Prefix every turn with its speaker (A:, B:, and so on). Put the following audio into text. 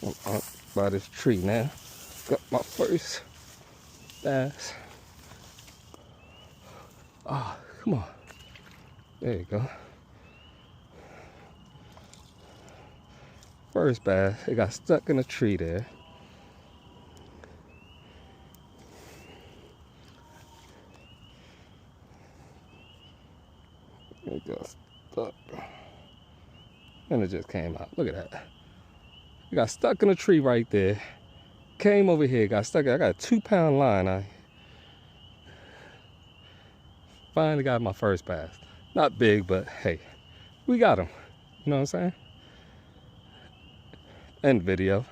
A: I'm up by this tree now. Got my first bass. Ah, oh, come on. There you go. First bass. It got stuck in a tree there. It got stuck. And it just came out. Look at that. It got stuck in a tree right there. Came over here, got stuck. I got a 2-pound line. I finally got my first bass. Not big, but hey, we got him. You know what I'm saying? End video.